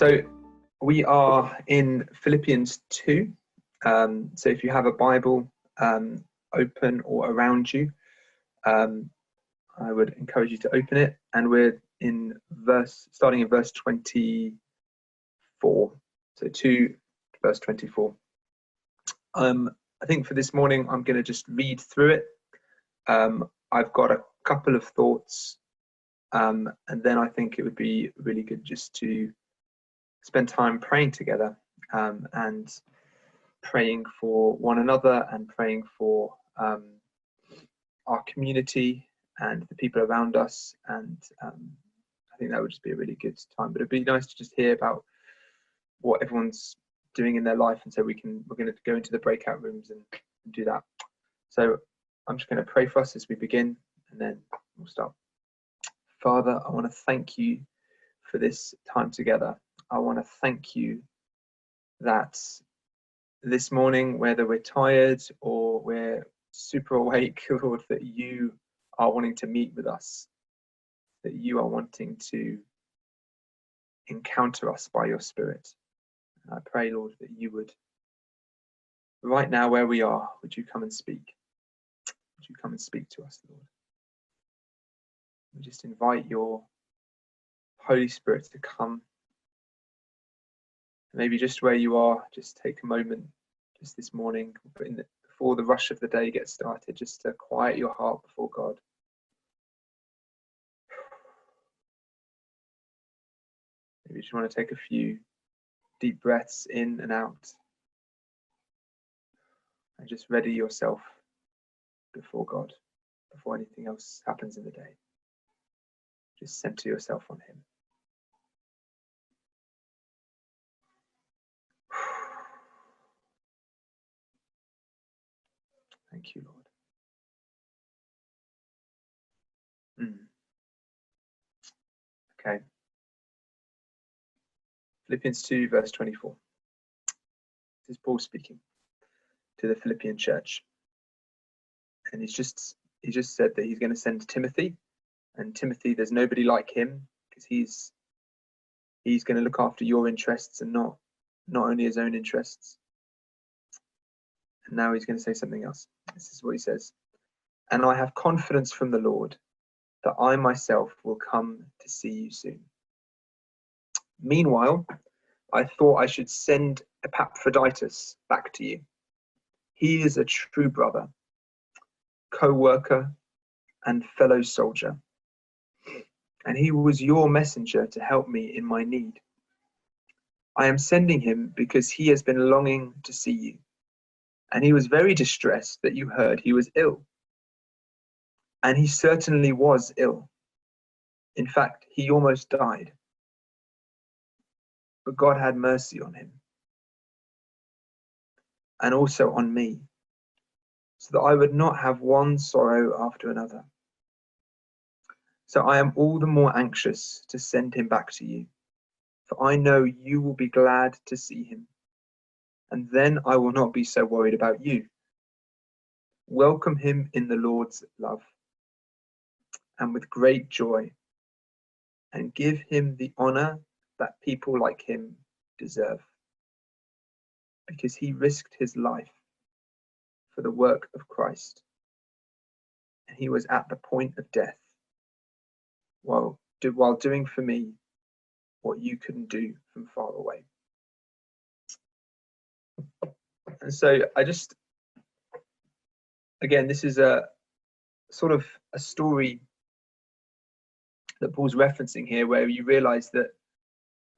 So we are in Philippians 2. So if you have a Bible open or around you, I would encourage you to open it. And we're in starting in verse 24. So 2 verse 24. I think for this morning, I'm going to just read through it. I've got a couple of thoughts, and then I think it would be really good just to spend time praying together, and praying for one another and praying for our community and the people around us. And I think that would just be a really good time. But it'd be nice to just hear about what everyone's doing in their life, and so we're going to go into the breakout rooms and do that. So I'm just going to pray for us as we begin, and then we'll start. Father, I want to thank you for this time together. I want to thank you that this morning, whether we're tired or we're super awake, Lord, that you are wanting to meet with us, that you are wanting to encounter us by your Spirit. And I pray, Lord, that you would, right now where we are, would you come and speak? Would you come and speak to us, Lord? We just invite your Holy Spirit to come. Maybe just where you are, just take a moment, just this morning, before the rush of the day gets started, just to quiet your heart before God. Maybe you just want to take a few deep breaths in and out, and just ready yourself before God, before anything else happens in the day. Just center yourself on him. Thank you, Lord. Okay. Philippians 2, verse 24. This is Paul speaking to the Philippian church. And he just said that he's going to send Timothy. And Timothy, there's nobody like him, because he's going to look after your interests and not only his own interests. And now he's going to say something else. This is what he says. And I have confidence from the Lord that I myself will come to see you soon. Meanwhile, I thought I should send Epaphroditus back to you. He is a true brother, co-worker, and fellow soldier. And he was your messenger to help me in my need. I am sending him because he has been longing to see you. And he was very distressed that you heard he was ill. And he certainly was ill. In fact, he almost died. But God had mercy on him, and also on me, so that I would not have one sorrow after another. So I am all the more anxious to send him back to you, for I know you will be glad to see him, and then I will not be so worried about you. Welcome him in the Lord's love, and with great joy, and give him the honor that people like him deserve, because he risked his life for the work of Christ, and he was at the point of death while doing for me what you couldn't do from far away. And so again, this is a sort of a story that Paul's referencing here, where you realize that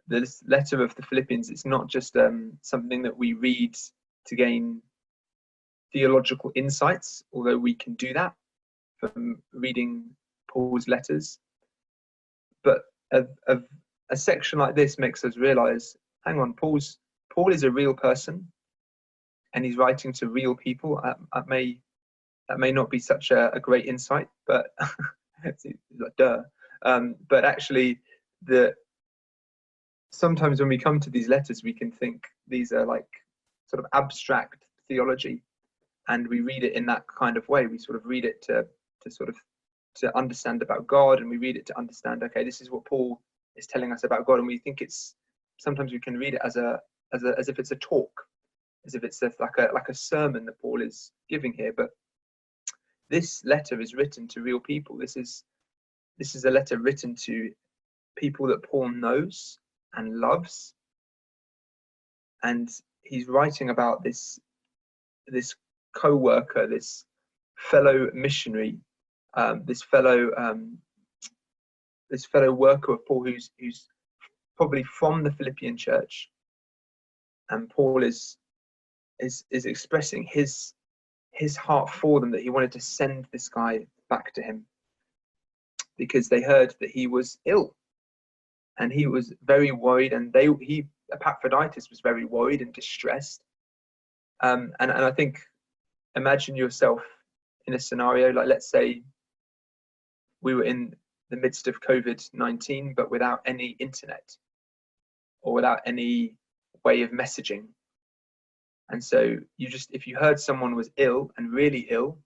this letter of the Philippians, it's not just something that we read to gain theological insights, although we can do that from reading Paul's letters. But a section like this makes us realize, hang on, Paul is a real person, and he's writing to real people. That may not be such a great insight, but it's like duh. But actually, sometimes when we come to these letters, we can think these are like sort of abstract theology, and we read it in that kind of way. We sort of read it to understand about God, and we read it to understand, okay, this is what Paul is telling us about God, and we think it's sometimes we can read it as if it's a talk, as if it's like a sermon that Paul is giving here. But this letter is written to real people. This is a letter written to people that Paul knows and loves, and he's writing about this co-worker, this fellow missionary, this fellow worker of Paul, who's probably from the Philippian church, and Paul is expressing his heart for them, that he wanted to send this guy back to him because they heard that he was ill, and he was very worried, and Epaphroditus was very worried and distressed. And I think, imagine yourself in a scenario like, let's say we were in the midst of COVID-19, but without any internet or without any way of messaging. And so if you heard someone was ill and really ill,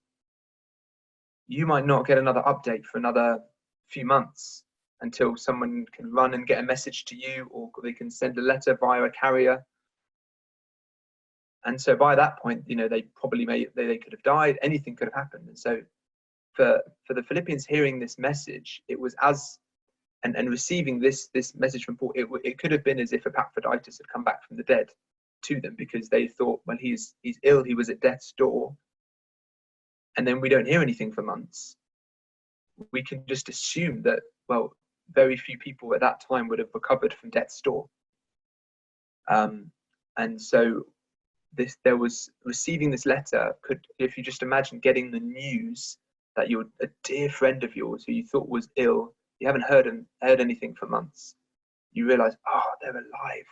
you might not get another update for another few months until someone can run and get a message to you, or they can send a letter via a carrier. And so by that point, they probably they could have died. Anything could have happened. And so for the Philippians hearing this message, it was and receiving this message from Paul, it could have been as if Epaphroditus had come back from the dead to them, because they thought, well, he's ill, he was at death's door, and then we don't hear anything for months. We can just assume that, well, very few people at that time would have recovered from death's door. And so there was receiving this letter, if you just imagine getting the news that a dear friend of yours who you thought was ill, you haven't heard anything for months, you realize, oh, they're alive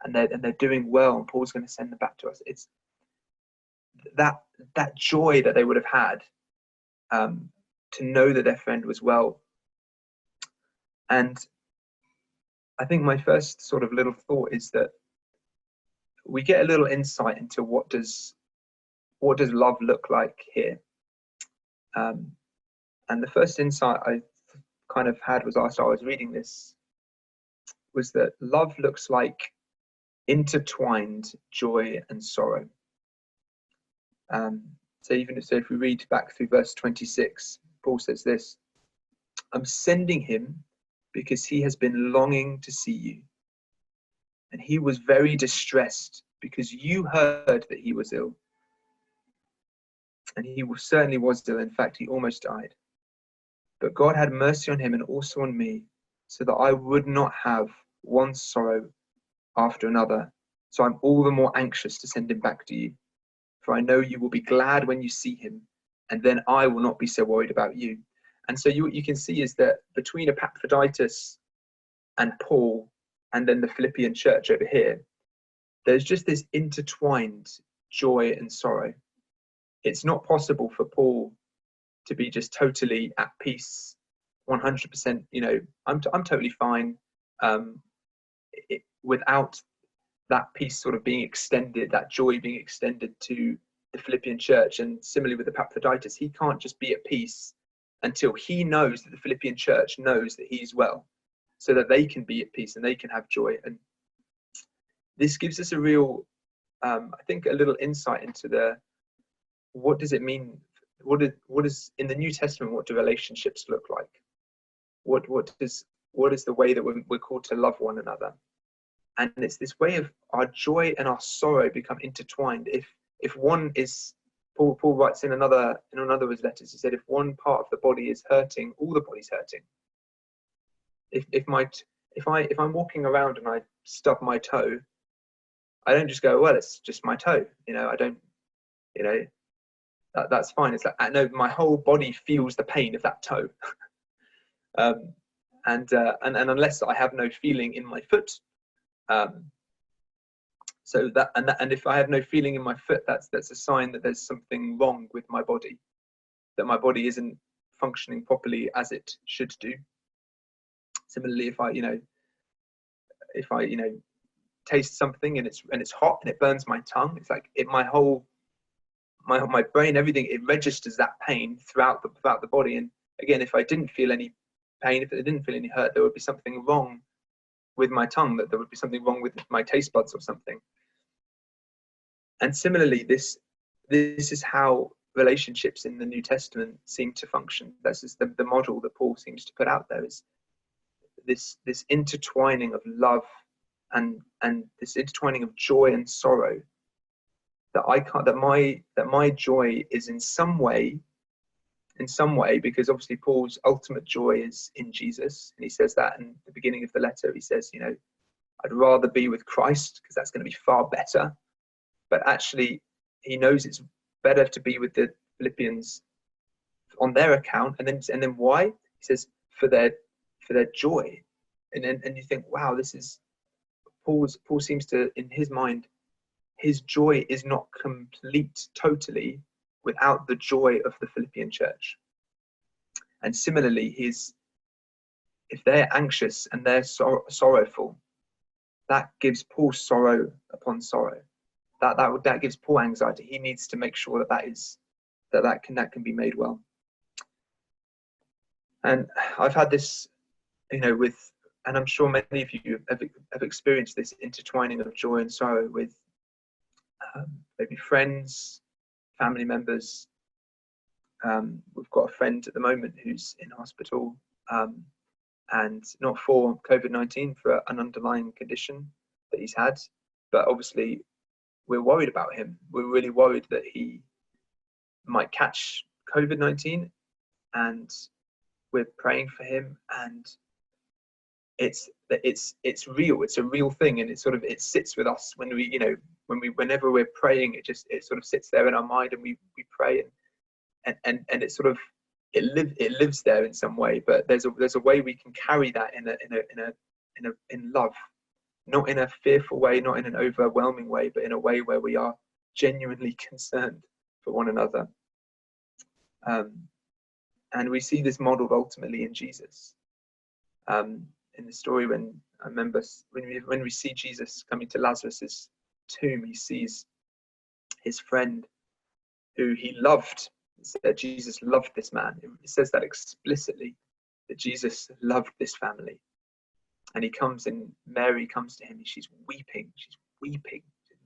and they're doing well, and Paul's going to send them back to us. It's that joy that they would have had, to know that their friend was well. And I think my first sort of little thought is that we get a little insight into what does love look like here. And the first insight I kind of had was, after I was reading this, was that love looks like intertwined joy and sorrow. So if we read back through verse 26, Paul says this: I'm sending him because he has been longing to see you, and he was very distressed because you heard that he was ill. And he certainly was ill. In fact, he almost died. But God had mercy on him and also on me, so that I would not have one sorrow after another. So I'm all the more anxious to send him back to you. For I know you will be glad when you see him, and then I will not be so worried about you. And so what you can see is that between Epaphroditus and Paul, and then the Philippian church over here, there's just this intertwined joy and sorrow. It's not possible for Paul to be just totally at peace, 100%. I'm totally fine, without that peace sort of being extended, that joy being extended to the Philippian church. And similarly with Epaphroditus, he can't just be at peace until he knows that the Philippian church knows that he's well, so that they can be at peace and they can have joy. And this gives us a real, I think, a little insight into what does it mean? What is in the New Testament? What do relationships look like? What is the way that we're called to love one another? And it's this way of our joy and our sorrow become intertwined. If one is, Paul writes in another of his letters, he said, if one part of the body is hurting, all the body's hurting. If I'm walking around and I stub my toe, I don't just go, well, it's just my toe. I don't, that's fine. It's like, no, my whole body feels the pain of that toe. And unless I have no feeling in my foot, and if I have no feeling in my foot, that's a sign that there's something wrong with my body, that my body isn't functioning properly as it should do. Similarly, if I taste something and it's hot and it burns my tongue, it's like my brain, everything, it registers that pain throughout the body. And again, if I didn't feel any pain, if I didn't feel any hurt, there would be something wrong with my tongue, that there would be something wrong with my taste buds or something. And similarly, this is how relationships in the New Testament seem to function. This is the model that Paul seems to put out there, is this intertwining of love and this intertwining of joy and sorrow, that my joy is in some way, because obviously Paul's ultimate joy is in Jesus, and he says that in the beginning of the letter. He says, I'd rather be with Christ because that's going to be far better. But actually, he knows it's better to be with the Philippians on their account, and then why? He says for their joy, and you think, wow, this is Paul seems to, in his mind, his joy is not complete totally without the joy of the Philippian church. And similarly, if they're anxious and they're sorrowful, that gives Paul sorrow upon sorrow. That gives Paul anxiety. He needs to make sure that can be made well. And I've had this, and I'm sure many of you have experienced this intertwining of joy and sorrow with maybe friends, family members. We've got a friend at the moment who's in hospital, and not for COVID-19, for an underlying condition that he's had, but obviously we're worried about him. We're really worried that he might catch COVID-19, and we're praying for him. And it's real. It's a real thing, and it sits with us whenever we're praying. It sort of sits there in our mind, and we pray, and it lives there in some way. But there's a way we can carry that in love, not in a fearful way, not in an overwhelming way, but in a way where we are genuinely concerned for one another. And we see this modeled ultimately in Jesus. In the story, when we see Jesus coming to Lazarus's tomb, he sees his friend who he loved. That Jesus loved this man. It says that explicitly, that Jesus loved this family. And Mary comes to him, and she's weeping.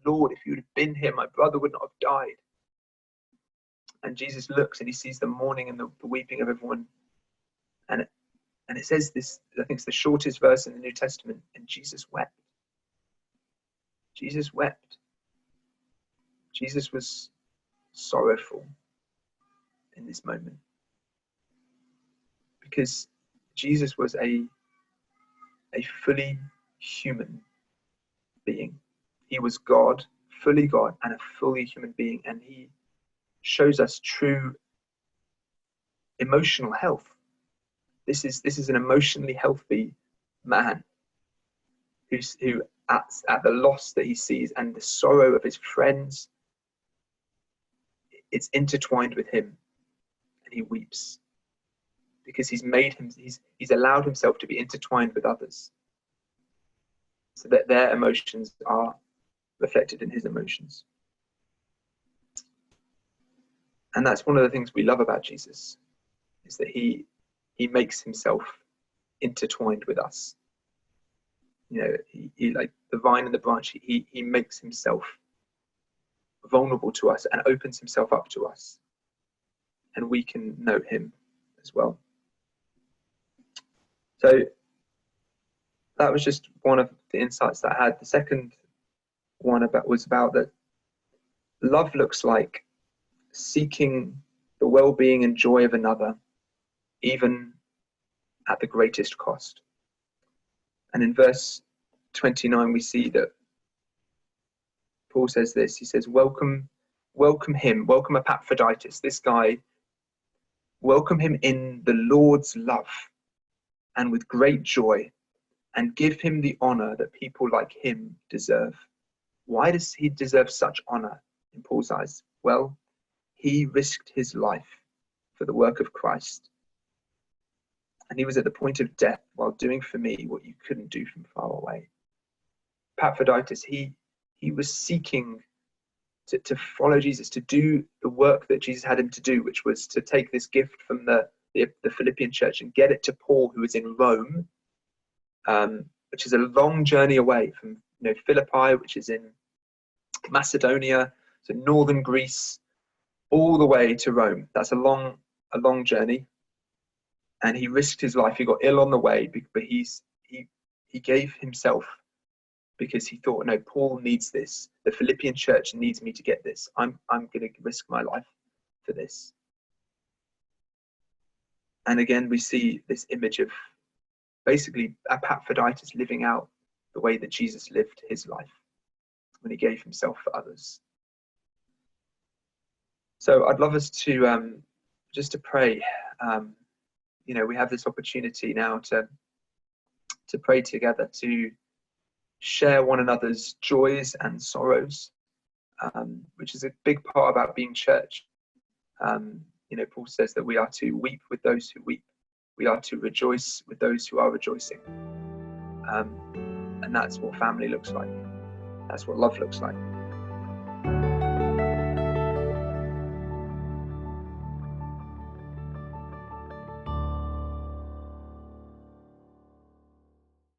Lord, if you'd have been here, my brother would not have died. And Jesus looks, and he sees the mourning and the weeping of everyone. And it says this, I think it's the shortest verse in the New Testament, and Jesus wept. Jesus wept. Jesus was sorrowful in this moment, because Jesus was a fully human being. He was God, fully God, and a fully human being, and he shows us true emotional health. This is an emotionally healthy man who at the loss that he sees and the sorrow of his friends, it's intertwined with him, and he weeps because he's allowed himself to be intertwined with others, so that their emotions are reflected in his emotions. And that's one of the things we love about Jesus, is that he makes himself intertwined with us. He like the vine and the branch, he makes himself vulnerable to us and opens himself up to us, and we can know him as well. So that was just one of the insights that I had. The second one was about that love looks like seeking the well-being and joy of another, even at the greatest cost. And in verse 29, we see that Paul says this. He says, welcome him, welcome Epaphroditus, this guy, welcome him in the Lord's love and with great joy, and give him the honor that people like him deserve. Why does he deserve such honor in Paul's eyes? Well, he risked his life for the work of Christ, and he was at the point of death while doing for me what you couldn't do from far away. Epaphroditus, he was seeking to follow Jesus, to do the work that Jesus had him to do, which was to take this gift from the Philippian church and get it to Paul, who was in Rome, which is a long journey away from Philippi, which is in Macedonia, so northern Greece, all the way to Rome. That's a long journey. And he risked his life. He got ill on the way, but he gave himself because he thought, no, Paul needs this. The Philippian church needs me to get this. I'm going to risk my life for this. And again, we see this image of basically Epaphroditus living out the way that Jesus lived his life when he gave himself for others. So I'd love us to just to pray. We have this opportunity now to pray together, to share one another's joys and sorrows, which is a big part about being church. Paul says that we are to weep with those who weep. We are to rejoice with those who are rejoicing. And that's what family looks like. That's what love looks like.